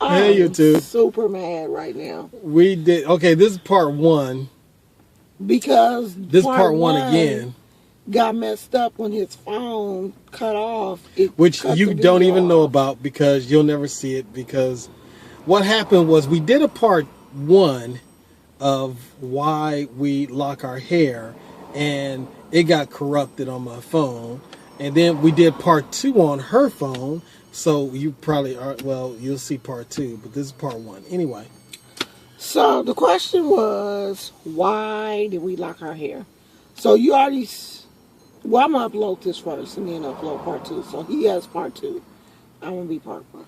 Hey, you two. Super mad right now. We did. Okay, this is part one. Because this part one again got messed up when his phone cut off. Which you don't even know about because you'll never see it. Because what happened was we did a part one of why we lock our hair, and it got corrupted on my phone. And then we did part two on her phone. So you probably are, well, you'll see part two, but this is part one. Anyway. So the question was, why did we lock our hair? So you already, well, I'm going to upload this first and then upload part two. So he has part two. I'm going to be part one.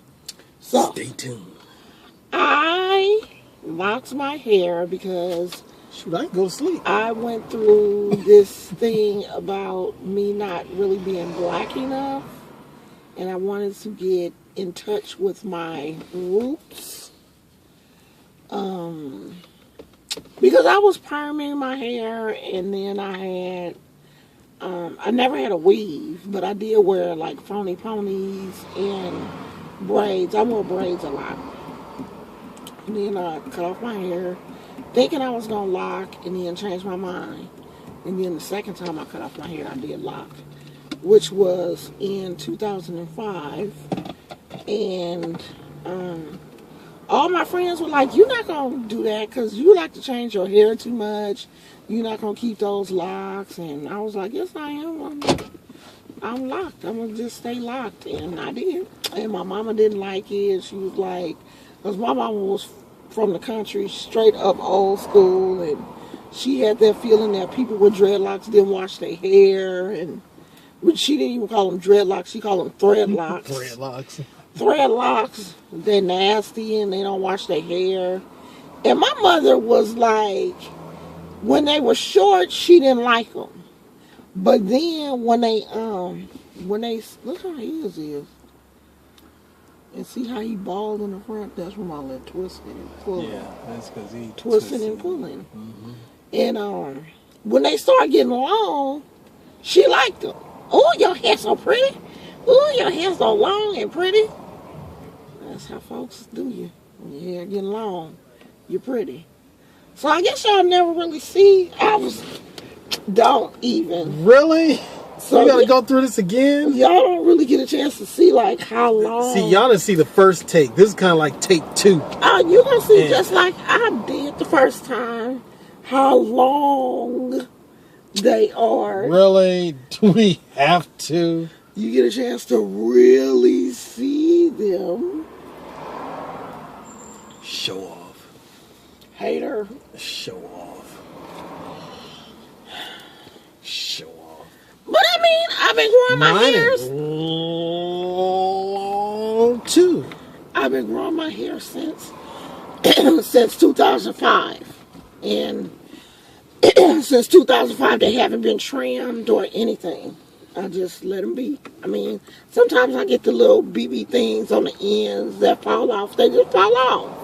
So stay tuned. I locked my hair because shoot, I can go to sleep. I went through this thing about me not really being black enough. And I wanted to get in touch with my roots. Because I was perming my hair, and then I had, I never had a weave, but I did wear like phony ponies and braids. I wore braids a lot. And then I cut off my hair, thinking I was going to lock, and then change my mind. And then the second time I cut off my hair, I did lock, which was in 2005. And all my friends were like, you're not going to do that because you like to change your hair too much. You're not going to keep those locks. And I was like, yes, I am. I'm locked. I'm going to just stay locked. And I did. And my mama didn't like it. She was like, because my mama was from the country, straight up old school. And she had that feeling that people with dreadlocks didn't wash their hair. And she didn't even call them dreadlocks. She called them threadlocks. Threadlocks, they're nasty and they don't wash their hair. And my mother was like, when they were short, she didn't like them. But then when they look how his is. And see how he bald in the front? That's from all that twisting and pulling. Yeah, that's because he twisting and pulling. Mm-hmm. And when they started getting long, she liked them. Oh, your hair's so pretty. Oh, your hair's so long and pretty. That's how folks do you. When your hair getting long, you're pretty. So I guess y'all never really see. Don't even. Really? So you gotta go through this again? Y'all don't really get a chance to see like how long. See, y'all didn't see the first take. This is kind of like take two. You gonna see just like I did the first time how long they are. Really? Do we have to? You get a chance to really see them. Show off. Hater. Show off. Show off. But I mean, I've been growing my hair. Long too. I've been growing my hair since 2005. And since 2005, they haven't been trimmed or anything. I just let them be. I mean, sometimes I get the little BB things on the ends that fall off. They just fall off.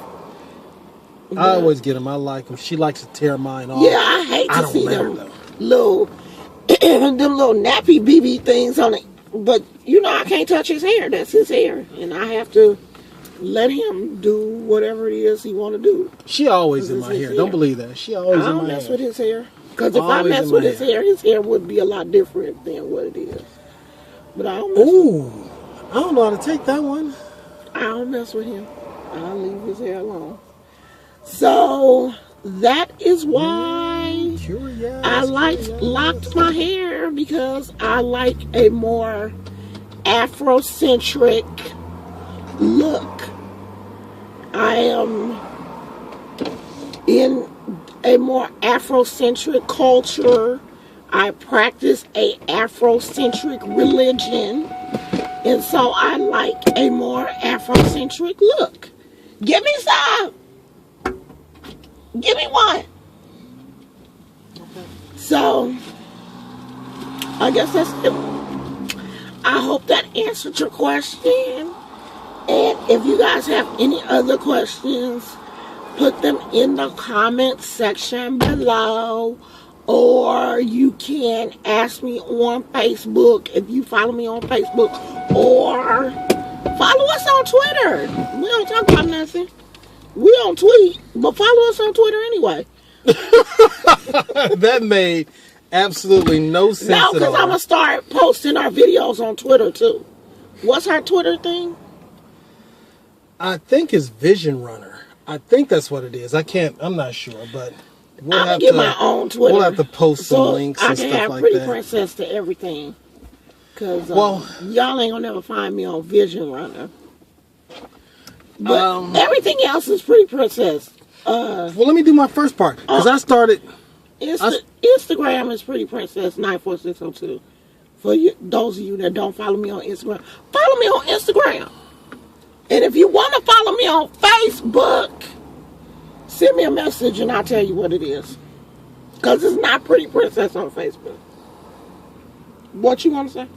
But I always get them. I like them. She likes to tear mine off. Yeah, I hate to see them little nappy BB things on it. But, you know, I can't touch his hair. That's his hair. And I have to let him do whatever it is he want to do. She always in my hair. Don't believe that. She always in my hair. I don't mess with his hair. Because if I mess with his hair would be a lot different than what it is. But I don't mess with him. I don't know how to take that one. I don't mess with him. I'll leave his hair alone. So, that is why I locked my hair. Because I like a more Afrocentric look. I am in a more Afrocentric culture. I practice a Afrocentric religion. And so I like a more Afrocentric look. Give me some. Give me one. So, I guess that's it. I hope that answered your question. And if you guys have any other questions, put them in the comment section below, or you can ask me on Facebook if you follow me on Facebook, or follow us on Twitter. We don't talk about nothing. We don't tweet, but follow us on Twitter anyway. That made absolutely no sense No, at because all. I'm going to start posting our videos on Twitter, too. What's our Twitter thing? I think it's Vision Runner. I think that's what it is. I'm not sure, but we'll I'm have going to get to, my own Twitter. we'll have to post some so links I and can stuff have like Pretty that. Princess to everything. Because Well- y'all ain't going to never find me on Vision Runner. But everything else is Pretty Princess. Well, let me do my first part. Because I started... Instagram is Pretty Princess 94602. For you, those of you that don't follow me on Instagram, follow me on Instagram. And if you want to follow me on Facebook, send me a message and I'll tell you what it is. Because it's not Pretty Princess on Facebook. What you want to say?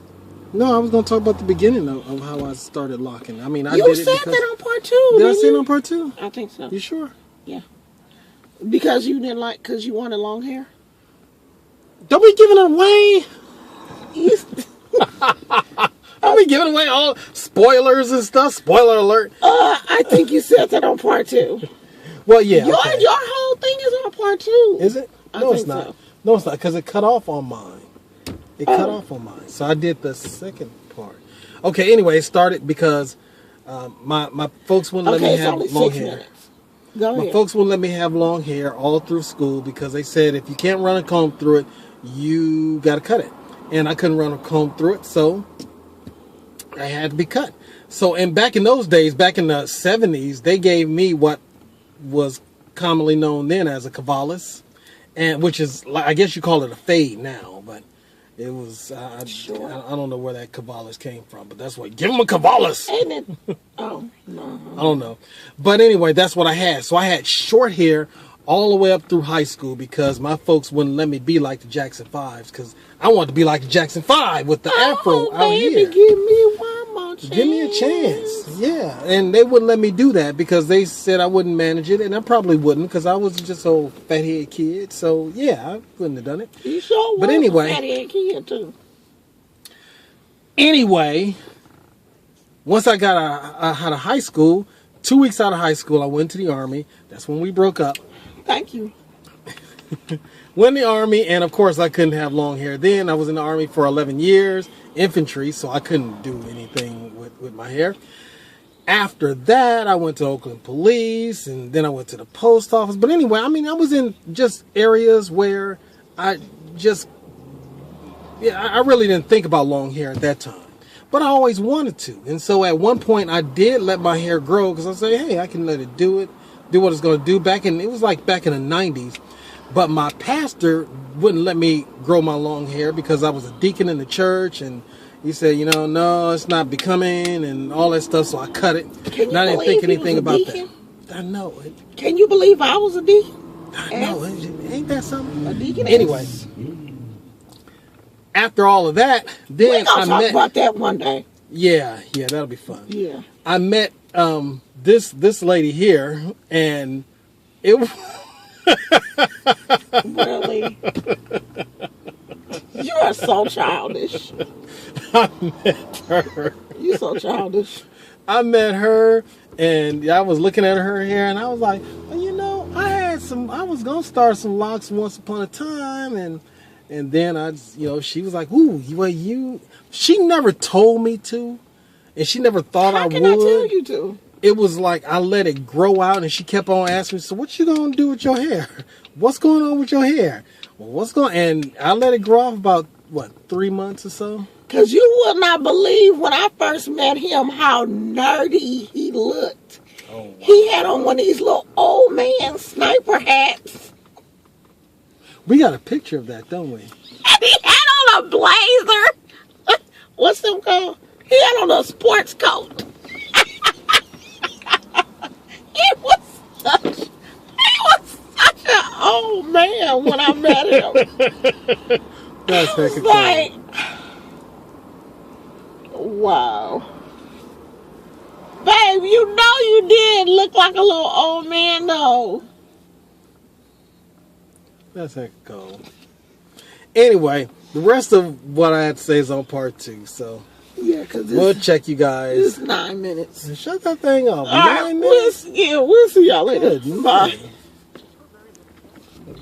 No, I was going to talk about the beginning of how I started locking. I mean, I You did said it because... that on part 2. Did I didn't say it you? on part 2? I think so. You sure? Yeah. Because you didn't like, because you wanted long hair? Don't be giving it away. You- Don't be giving away all spoilers and stuff. Spoiler alert. I think you said that on part 2. Well, yeah. Your okay. whole thing is on part 2. Is it? I No, it's think not. so. No, it's not. Because it cut off on mine. It cut off on mine. So I did the second part. Okay, anyway, it started because my folks wouldn't let me it's have only long 6 hair. minutes. Go My ahead. folks wouldn't let me have long hair all through school because they said if you can't run a comb through it, you got to cut it. And I couldn't run a comb through it, so I had to be cut. So, and back in those days, back in the 70s, they gave me what was commonly known then as a cavallis, and which is, I guess you call it a fade now, but it was, I don't know where that cavallis came from, but that's what, give them a cavallis. Ain't it? Oh, no. I don't know. But anyway, that's what I had. So I had short hair all the way up through high school because my folks wouldn't let me be like the Jackson 5s because I wanted to be like the Jackson 5 with the afro out baby, here. give me one more chance. Give me a chance. Yeah. And they wouldn't let me do that because they said I wouldn't manage it. And I probably wouldn't because I was just a old fathead kid. So, yeah, I wouldn't have done it. You sure But was anyway. a fathead kid, too. Anyway, once I got out of high school, 2 weeks out of high school, I went to the Army. That's when we broke up. Thank you. Went in the Army, and of course I couldn't have long hair then. I was in the Army for 11 years, infantry, so I couldn't do anything with my hair. After that, I went to Oakland Police, and then I went to the post office. But anyway, I mean, I was in just areas where I really didn't think about long hair at that time. But I always wanted to. And so at one point, I did let my hair grow because I said, hey, I can let it do what it's going to do. It was like back in the 90s. But my pastor wouldn't let me grow my long hair because I was a deacon in the church. And he said, no, it's not becoming and all that stuff. So I cut it. Can And you I didn't think believe he anything was a about deacon? that. I know. Can you believe I was a deacon? I know. Ain't that something? A deacon. Anyway, after all of that, We're then going I to talk met. about that one day. Yeah, that'll be fun. Yeah. I met this lady here, and it. Really? You are so childish. I met her. You so childish. I met her, and I was looking at her hair, and I was like, well, I was gonna start some locks once upon a time, and then she was like, ooh, she never told me to, and she never thought I How would. can I tell you to? It was like I let it grow out, and she kept on asking me, so what you gonna do with your hair? What's going on with your hair? Well, and I let it grow off about 3 months or so. Because you will not believe when I first met him how nerdy he looked. Oh, wow. He had on one of these little old man sniper hats. We got a picture of that, don't we? And he had on a blazer. What's them called? He had on a sports coat. He was such an old man when I met him. That's I was heck like, wow. Babe, you know you did look like a little old man, though. That's heck cool. Anyway, the rest of what I had to say is on part 2. So Yeah, because We'll check you it's guys. 9 minutes. Shut that thing off. All right, 9 minutes. we'll see y'all later. Good Bye. night.